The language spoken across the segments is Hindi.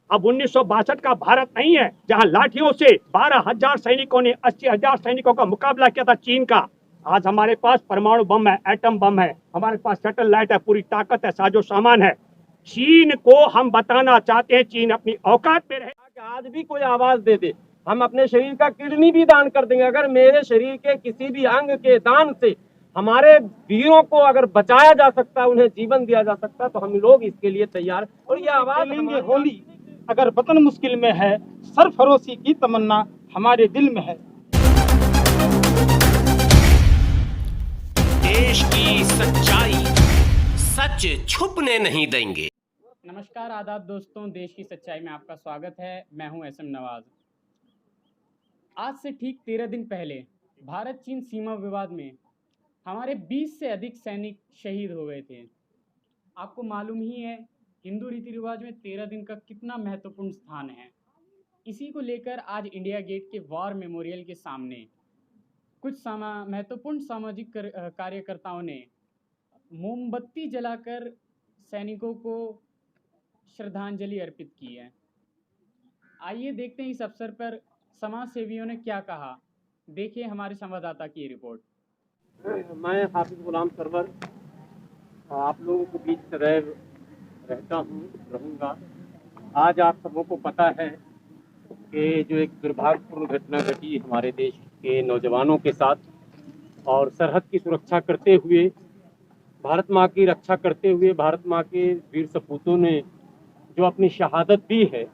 अब 1962 का भारत नहीं है जहां लाठियों से 12,000 सैनिकों ने 80,000 सैनिकों का मुकाबला किया था चीन का। आज हमारे पास परमाणु बम है, एटम बम है, हमारे पास सैटेलाइट है, पूरी ताकत है, साजो सामान है। चीन को हम बताना चाहते हैं चीन अपनी औकात में रहे। आज भी कोई आवाज दे दे, हम अपने शरीर का किडनी भी दान कर देंगे। अगर मेरे शरीर के किसी भी अंग के दान से हमारे वीरों को अगर बचाया जा सकता है, उन्हें जीवन दिया जा सकता है, तो हम लोग इसके लिए तैयार। और ये आवाज लेंगे होली, अगर वतन मुश्किल में है, सरफरोशी की तमन्ना हमारे दिल में है। देश की सच्चाई सच छुपने नहीं देंगे। नमस्कार, आदाब दोस्तों, देश की सच्चाई में आपका स्वागत है। मैं हूं एसएम नवाज। आज से ठीक 13 दिन पहले भारत चीन सीमा विवाद में हमारे 20 से अधिक सैनिक शहीद हो गए थे। आपको मालूम ही है हिंदू रीति रिवाज में 13 दिन का कितना महत्वपूर्ण स्थान है। इसी को लेकर आज इंडिया गेट के वॉर मेमोरियल के सामने कुछ महत्वपूर्ण सामाजिक कार्यकर्ताओं ने मोमबत्ती जलाकर सैनिकों को श्रद्धांजलि अर्पित की है। आइए देखते हैं इस अवसर पर समाज सेवियों ने क्या कहा। देखिए हमारे संवाददाता की रिपोर्ट। मैं हाफिज गुलाम सरवर आप लोगों के बीच सदैव रहता हूँ, रहूँगा। आज आप सबों को पता है कि जो एक दुर्भाग्यपूर्ण घटना घटी हमारे देश के नौजवानों के साथ, और सरहद की सुरक्षा करते हुए, भारत माँ की रक्षा करते हुए भारत माँ के वीर सपूतों ने जो अपनी शहादत दी है,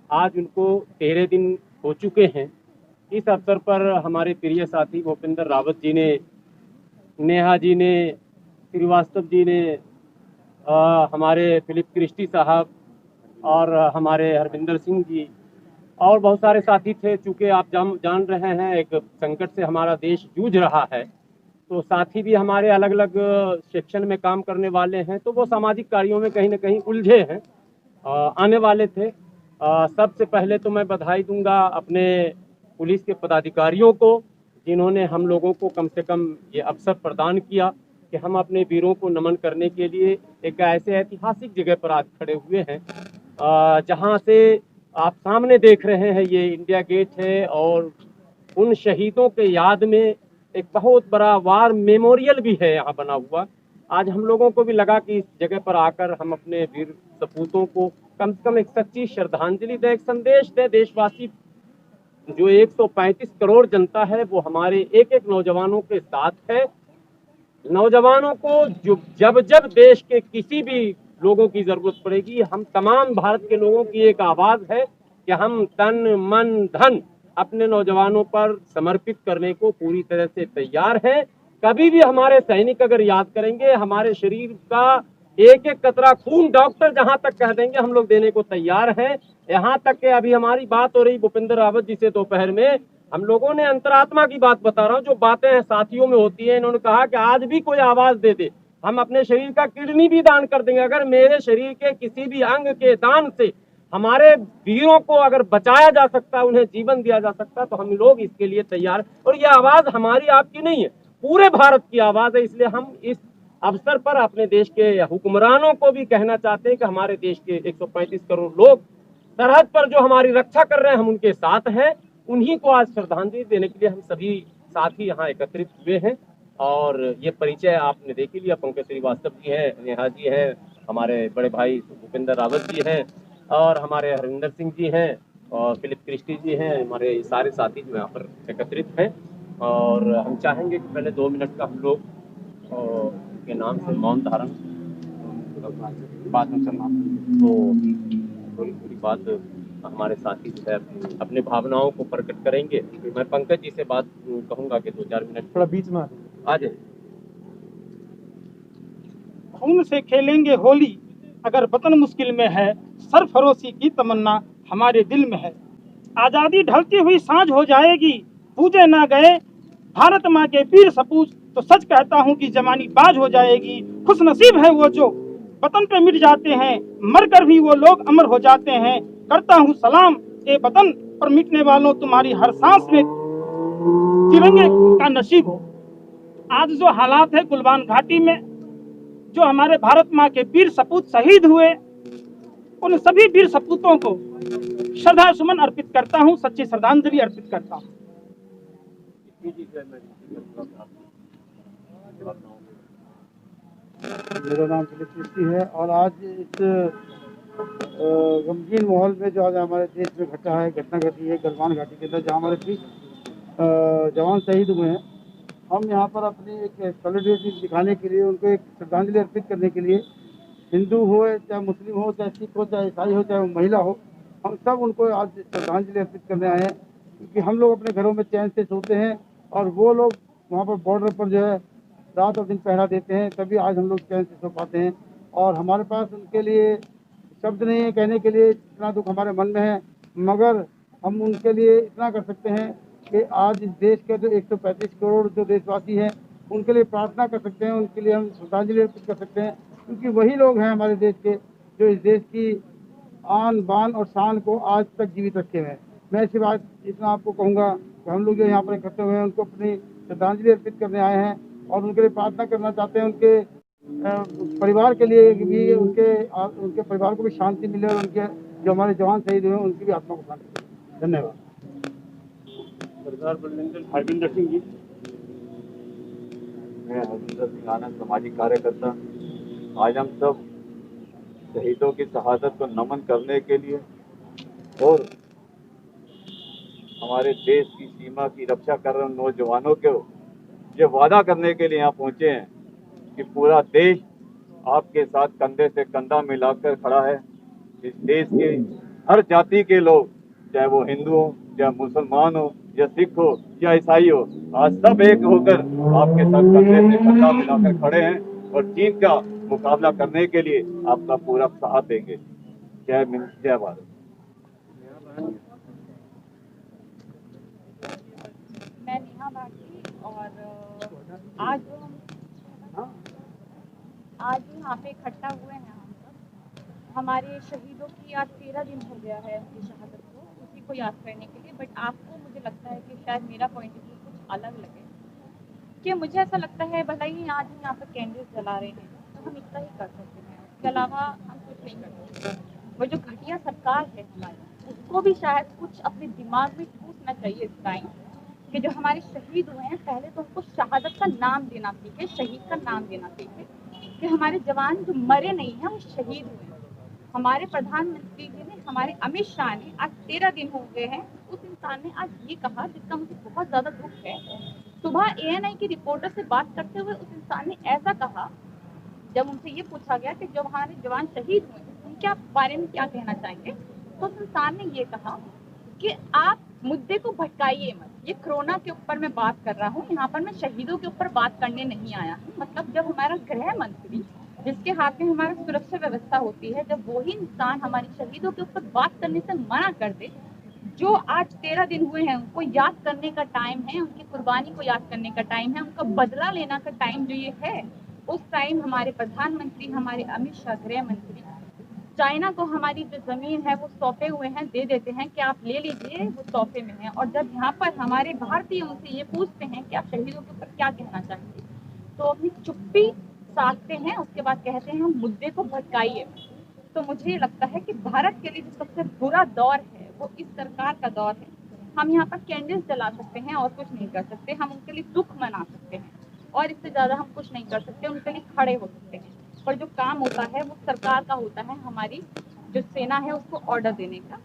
आज उनको 13 दिन हो चुके हैं। इस अवसर पर हमारे प्रिय साथी भूपेंद्र रावत जी ने, नेहा जी ने, श्रीवास्तव जी ने, हमारे फिलिप क्रिस्टी साहब और हमारे हरविंदर सिंह जी और बहुत सारे साथी थे। चूँकि आप जान रहे हैं एक संकट से हमारा देश जूझ रहा है, तो साथी भी हमारे अलग अलग सेक्शन में काम करने वाले हैं, तो वो सामाजिक कार्यों में कहीं ना कहीं उलझे हैं, आने वाले थे। सबसे पहले तो मैं बधाई दूंगा अपने पुलिस के पदाधिकारियों को, जिन्होंने हम लोगों को कम से कम ये अवसर प्रदान किया कि हम अपने वीरों को नमन करने के लिए एक ऐसे ऐतिहासिक जगह पर आज खड़े हुए हैं, जहां से आप सामने देख रहे हैं ये इंडिया गेट है, और उन शहीदों के याद में एक बहुत बड़ा वार मेमोरियल भी है यहाँ बना हुआ। आज हम लोगों को भी लगा कि इस जगह पर आकर हम अपने वीर सपूतों को कम से कम एक सच्ची श्रद्धांजलि दें, एक संदेश दें। देशवासी जो 135 करोड़ जनता है वो हमारे एक एक नौजवानों के साथ है। नौजवानों को जो जब जब देश के किसी भी लोगों की जरूरत पड़ेगी, हम तमाम भारत के लोगों की एक आवाज है कि हम तन मन धन अपने नौजवानों पर समर्पित करने को पूरी तरह से तैयार हैं। कभी भी हमारे सैनिक अगर याद करेंगे, हमारे शरीर का एक एक कतरा खून डॉक्टर जहां तक कह देंगे हम लोग देने को तैयार हैं। यहाँ तक कि अभी हमारी बात हो रही भूपेंद्र रावत जी से दोपहर में, हम लोगों ने अंतरात्मा की बात बता रहा हूँ, जो बातें साथियों में होती है। इन्होंने कहा कि आज भी कोई आवाज दे दे, हम अपने शरीर का किडनी भी दान कर देंगे। अगर मेरे शरीर के किसी भी अंग के दान से हमारे वीरों को अगर बचाया जा सकता है, उन्हें जीवन दिया जा सकता है, तो हम लोग इसके लिए तैयार। और ये आवाज हमारी आपकी नहीं है, पूरे भारत की आवाज है। इसलिए हम इस अवसर पर अपने देश के हुक्मरानों को भी कहना चाहते हैं कि हमारे देश के 135 करोड़ लोग सरहद पर जो हमारी रक्षा कर रहे हैं, हम उनके साथ हैं। उन्हीं को आज श्रद्धांजलि देने के लिए हम सभी साथी यहाँ एकत्रित हुए हैं। और ये परिचय आपने देख ही लिया, पंकज श्रीवास्तव जी हैं, नेहा जी हैं, हमारे बड़े भाई भूपेंद्र रावत जी हैं, और हमारे हरविंदर सिंह जी हैं, और फिलिप क्रिस्टी जी हैं। हमारे सारे साथी जो यहाँ पर एकत्रित हैं, और हम चाहेंगे कि पहले 2 मिनट का हम लोग के नाम से मौन धारण बात में करना, तो थोड़ी बात हमारे साथी जो है अपने भावनाओं को प्रकट करेंगे। मैं पंकज जी से बात कहूंगा कि 2-4 मिनट थोड़ा बीच में आ जाए। खून से खेलेंगे होली, अगर वतन मुश्किल में है, सरफरोशी की तमन्ना हमारे दिल में है। आजादी ढलती हुई सांझ हो जाएगी, पूजे ना गए भारत माँ के वीर सपूत, तो सच कहता हूँ कि जवानी बाज हो जाएगी। खुश नसीब है वो जो वतन पे मिट जाते हैं, मरकर भी वो लोग अमर हो जाते हैं। करता हूँ सलाम ए वतन पर मिटने वालों, तुम्हारी हर सांस में तिरंगे का नसीब हो। आज जो हालात है गुलवान घाटी में, जो हमारे भारत माँ के वीर सपूत शहीद हुए, उन सभी वीर सपूतों को श्रद्धा सुमन अर्पित करता हूँ, सच्ची श्रद्धांजलि अर्पित करता हूँ। मेरा नाम दिलीप मिस्त्री है और आज इस गमगीन माहौल में जो आज हमारे देश में घटा है, घटना घटी है गलवान घाटी के अंदर, जहाँ हमारे 20 जवान शहीद हुए हैं, हम यहाँ पर अपनी एक सॉलिडेरिटी दिखाने के लिए, उनको एक श्रद्धांजलि अर्पित करने के लिए, हिंदू हो चाहे मुस्लिम हो चाहे सिख हो चाहे ईसाई हो चाहे महिला हो, हम सब उनको आज श्रद्धांजलि अर्पित करने आए हैं। क्योंकि हम लोग अपने घरों में चैन से सोते हैं और वो लोग वहाँ पर बॉर्डर पर जो है रात और दिन पहरा देते हैं, तभी आज हम लोग चैन से सो पाते हैं। और हमारे पास उनके लिए शब्द नहीं है कहने के लिए, इतना दुख हमारे मन में है, मगर हम उनके लिए इतना कर सकते हैं कि आज इस देश के जो 135 करोड़ जो देशवासी हैं उनके लिए प्रार्थना कर सकते हैं, उनके लिए हम श्रद्धांजलि अर्पित कर सकते हैं। क्योंकि वही लोग हैं हमारे देश के जो इस देश की आन बान और शान को आज तक जीवित रखे हुए हैं। मैं इसी बात इतना आपको कहूँगा कि हम लोग जो यहाँ पर इकट्ठे हुए हैं उनको अपनी श्रद्धांजलि अर्पित करने आए हैं और उनके लिए प्रार्थना करना चाहते हैं, उनके परिवार के लिए भी, उनके परिवार को भी शांति मिले और उनके जो हमारे जवान शहीद हुए हैं उनकी भी आत्मा को शांति मिले। धन्यवाद। हरविंदर सिंह जी। मैं हरविंदर सिंह आनंद, सामाजिक कार्यकर्ता। आज हम सब शहीदों की शहादत को नमन करने के लिए और हमारे देश की सीमा की रक्षा कर रहे नौजवानों को ये वादा करने के लिए यहाँ पहुँचे हैं कि पूरा देश आपके साथ कंधे से कंधा मिलाकर खड़ा है। इस देश के हर जाति के लोग, चाहे वो हिंदू हो, चाहे मुसलमान हो, या सिख हो या ईसाई हो, आज सब एक होकर आपके साथ कंधे से कंधा मिलाकर खड़े हैं और चीन का मुकाबला करने के लिए आपका पूरा साथ देंगे। जय हिंद, जय भारत। मैं नेहा भारती और आज यहाँ पे इकट्ठा हुए हैं हम सब। हमारे शहीदों की आज 13 दिन हो गया है उनकी शहादत को, उसी को याद करने के लिए। बट आपको मुझे लगता है कि शायद मेरा पॉइंट ऑफ व्यू कुछ अलग लगे, कि मुझे ऐसा लगता है भला ही आज हम यहाँ पर कैंडल्स जला रहे हैं तो हम इतना ही कर सकते हैं, उसके अलावा हम कुछ नहीं कर सकते। वो जो घटिया सरकार है हमारी, उसको भी शायद कुछ अपने दिमाग में ठूसना चाहिए इस टाइम कि जो हमारे शहीद हुए हैं पहले तो उनको शहादत का नाम देना सीखे, शहीद का नाम देना सीखे, कि हमारे जवान जो मरे नहीं हैं वो शहीद हुए हैं। हमारे प्रधानमंत्री जी ने, हमारे अमित शाह ने आज 13 दिन हो गए हैं, उस इंसान ने आज ये कहा जिसका मुझे बहुत ज़्यादा दुख है। सुबह ANI की रिपोर्टर से बात करते हुए उस इंसान ने ऐसा कहा, जब उनसे ये पूछा गया कि जो हमारे जवान शहीद हुए उनके बारे में क्या कहना चाहेंगे, तो उस इंसान ने ये कहा कि आप मुद्दे को भटकाइए मत। ये कोरोना के ऊपर मैं बात कर रहा हूँ, यहाँ पर मैं शहीदों के ऊपर बात करने नहीं आया हूँ। मतलब जब हमारा गृह मंत्री, जिसके हाथ में हमारा सुरक्षा व्यवस्था होती है, जब वही इंसान हमारे शहीदों के ऊपर बात करने से मना कर दे, जो आज 13 दिन हुए हैं उनको याद करने का टाइम है, उनकी कुर्बानी को याद करने का टाइम है, उनका बदला लेने का टाइम जो ये है, उस टाइम हमारे प्रधानमंत्री, हमारे अमित शाह गृह मंत्री चाइना को हमारी जो जमीन है वो सौंपे हुए हैं, दे देते हैं कि आप ले लीजिए, वो तोहफे में है। और जब यहाँ पर हमारे भारतीय उनसे ये पूछते हैं कि आप शहीदों के ऊपर क्या कहना चाहेंगे, तो अपनी चुप्पी साधते हैं, उसके बाद कहते हैं हम मुद्दे को भटकाइए। तो मुझे ये लगता है कि भारत के लिए जो सबसे बुरा दौर है वो इस सरकार का दौर है। हम यहाँ पर कैंडल्स जला सकते हैं और कुछ नहीं कर सकते, हम उनके लिए दुख मना सकते हैं और इससे ज़्यादा हम कुछ नहीं कर सकते, उनके लिए खड़े हो सकते हैं। पर जो काम होता है वो सरकार का होता है, हमारी जो सेना है उसको ऑर्डर देने का,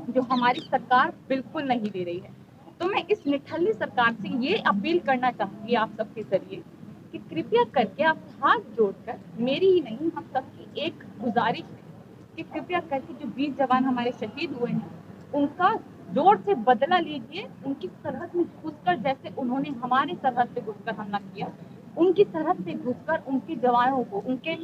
जो हमारी सरकार बिल्कुल नहीं दे रही है। तो मैं इस निठल्ली सरकार से ये अपील करना चाहूँगी आप सबके जरिए कि कृपया करके आप हाथ जोड़कर, मेरी ही नहीं हम सबकी एक गुजारिश है कि कृपया करके जो 20 जवान हमारे शहीद हुए हैं उनका जोर से बदला लीजिए। उनकी सरहद में घुसकर, जैसे उन्होंने हमारे सरहद पे घुसकर हमला किया, उनकी सरहद पे घुसकर उनके जवानों को, उनके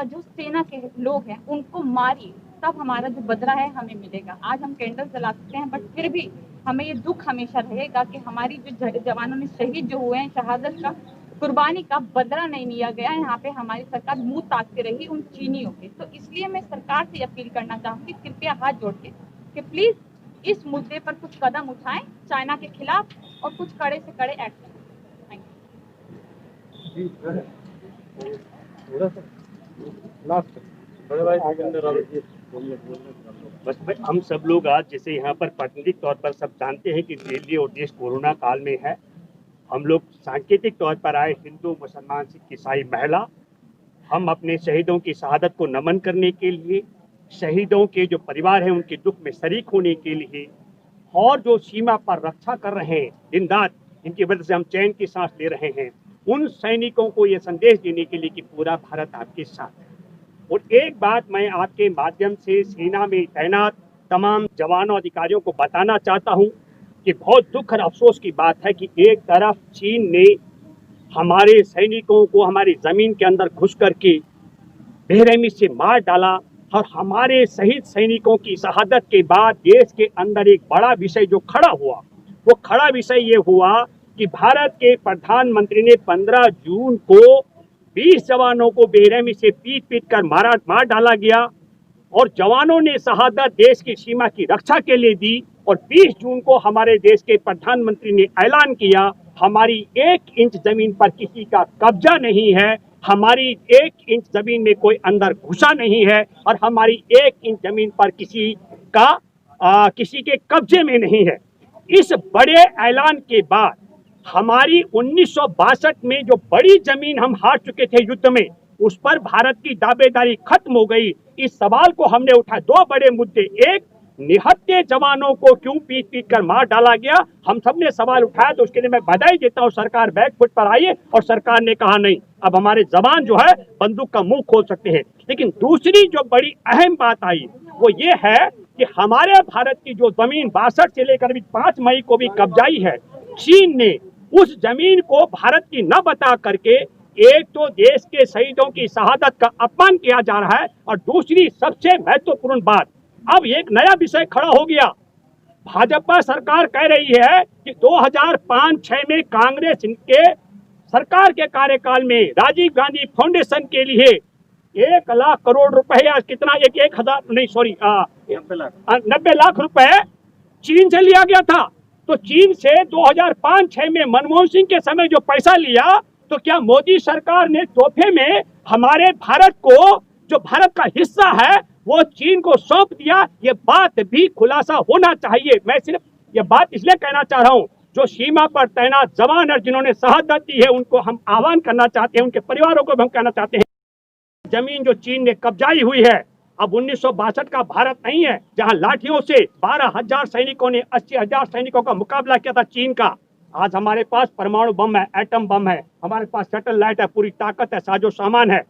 जो सेना के लोग हैं उनको मारिए, तब हमारा जो बदला है हमें मिलेगा। आज हम कैंडल जला सकते हैं बट फिर भी हमें ये दुख हमेशा रहेगा कि हमारी जो जवानों ने शहीद जो हुए हैं, शहादत का, कुर्बानी का बदला नहीं लिया गया। यहाँ पे हमारी सरकार मुंह ताकते रही उन चीनियों के। तो इसलिए मैं सरकार से अपील करना चाहूँगी, कृपया हाथ जोड़ के कि प्लीज़ इस मुद्दे पर कुछ कदम उठाएं चाइना के खिलाफ और कुछ कड़े से कड़े एक्शन। लास्ट बड़े भाई बस भाई, हम सब लोग आज जैसे यहाँ पर प्राथमिक तौर पर सब जानते हैं कि दिल्ली और देश कोरोना काल में है। हम लोग सांकेतिक तौर पर आए, हिंदू मुसलमान सिख ईसाई महिला, हम अपने शहीदों की शहादत को नमन करने के लिए, शहीदों के जो परिवार हैं उनके दुख में शरीक होने के लिए, और जो सीमा पर रक्षा कर रहे हैं दिन रात, इनकी वजह से हम चैन की सांस ले रहे हैं, उन सैनिकों को ये संदेश देने के लिए कि पूरा भारत आपके साथ है। और एक बात मैं आपके माध्यम से सेना में तैनात तमाम जवानों अधिकारियों को बताना चाहता हूं कि बहुत दुख और अफसोस की बात है कि एक तरफ चीन ने हमारे सैनिकों को हमारी जमीन के अंदर घुस करके बेरहमी से मार डाला, और हमारे शहीद सैनिकों की शहादत के बाद देश के अंदर एक बड़ा विषय जो खड़ा हुआ, वो खड़ा विषय ये हुआ कि भारत के प्रधानमंत्री ने 15 जून को 20 जवानों को बेरहमी से पीट कर मार डाला गया, और जवानों ने शहादत देश की सीमा की रक्षा के लिए दी। और 20 जून को हमारे देश के प्रधानमंत्री ने ऐलान किया, हमारी 1 इंच जमीन पर किसी का कब्जा नहीं है, हमारी 1 इंच जमीन में कोई अंदर घुसा नहीं है, और हमारी 1 इंच जमीन पर किसी के कब्जे में नहीं है। इस बड़े ऐलान के बाद हमारी 1962 में जो बड़ी जमीन हम हार चुके थे युद्ध में, उस पर भारत की दावेदारी खत्म हो गई। इस सवाल को हमने उठाया, 2 बड़े मुद्दे, एक निहत्थे जवानों को क्यों पीट कर मार डाला गया, हम सबने सवाल उठाया, तो उसके लिए मैं बधाई देता हूं, सरकार बैक फुट पर आई है और सरकार ने कहा नहीं, अब हमारे जवान जो है बंदूक का मुंह खोल सकते हैं। लेकिन दूसरी जो बड़ी अहम बात आई वो ये है कि हमारे भारत की जो जमीन 62 से लेकर 5 मई को भी कब्जाई है, चीन ने उस जमीन को भारत की न बता करके एक तो देश के शहीदों की शहादत का अपमान किया जा रहा है, और दूसरी सबसे महत्वपूर्ण बात, अब एक नया विषय खड़ा हो गया। भाजपा सरकार कह रही है कि 2005-6 में कांग्रेस के सरकार के कार्यकाल में राजीव गांधी फाउंडेशन के लिए 1 लाख करोड़ रुपए या कितना 90 लाख रुपए चीन से लिया गया था। तो चीन से 2005-6 में मनमोहन सिंह के समय जो पैसा लिया, तो क्या मोदी सरकार ने तोहफे में हमारे भारत को, जो भारत का हिस्सा है, वो चीन को सौंप दिया? ये बात भी खुलासा होना चाहिए। मैं सिर्फ ये बात इसलिए कहना चाह रहा हूँ, जो सीमा पर तैनात जवान और जिन्होंने शहादत दी है उनको हम आह्वान करना चाहते हैं, उनके परिवारों को भी हम कहना चाहते हैं, जमीन जो चीन ने कब्जाई हुई है, अब 1962 का भारत नहीं है जहां लाठियों से 12,000 सैनिकों ने 80,000 सैनिकों का मुकाबला किया था चीन का। आज हमारे पास परमाणु बम है, एटम बम है, हमारे पास सैटेलाइट है, पूरी ताकत है, साजो सामान है।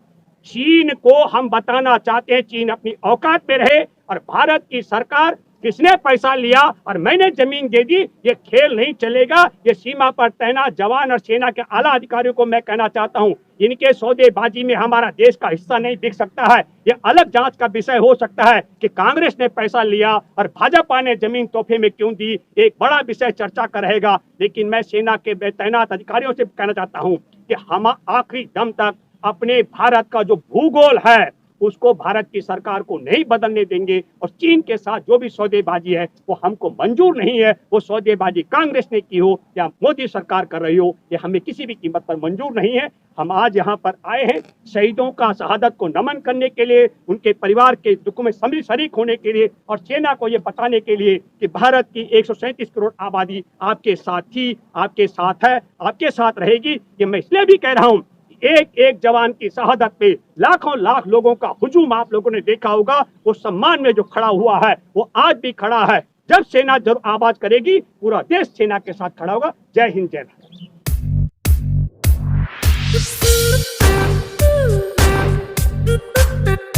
चीन को हम बताना चाहते हैं, चीन अपनी औकात में रहे, और भारत की सरकार किसने पैसा लिया और मैंने जमीन दे दी, ये खेल नहीं चलेगा। ये सीमा पर तैनात जवान और सेना के आला अधिकारियों को मैं कहना चाहता हूं, इनके सौदेबाजी में हमारा देश का हिस्सा नहीं दिख सकता है। ये अलग जांच का विषय हो सकता है कि कांग्रेस ने पैसा लिया और भाजपा ने जमीन तोहफे में क्यों दी, एक बड़ा विषय चर्चा का रहेगा। लेकिन मैं सेना के तैनात अधिकारियों से कहना चाहता हूँ कि हम आखिरी दम तक अपने भारत का जो भूगोल है उसको भारत की सरकार को नहीं बदलने देंगे, और चीन के साथ जो भी सौदेबाजी है वो हमको मंजूर नहीं है। वो सौदेबाजी कांग्रेस ने की हो या मोदी सरकार कर रही हो, ये हमें किसी भी कीमत पर मंजूर नहीं है। हम आज यहाँ पर आए हैं शहीदों का शहादत को नमन करने के लिए, उनके परिवार के दुख में शरीक होने के लिए, और सेना को ये बताने के लिए कि भारत की 137 करोड़ आबादी आपके साथ थी, आपके साथ है, आपके साथ रहेगी। ये मैं इसलिए भी कह रहा हूँ, एक एक जवान की शहादत पे लाखों लाख लोगों का हुजूम आप लोगों ने देखा होगा। वो सम्मान में जो खड़ा हुआ है वो आज भी खड़ा है। जब सेना जरूर आवाज करेगी, पूरा देश सेना के साथ खड़ा होगा। जय हिंद, जय भारत।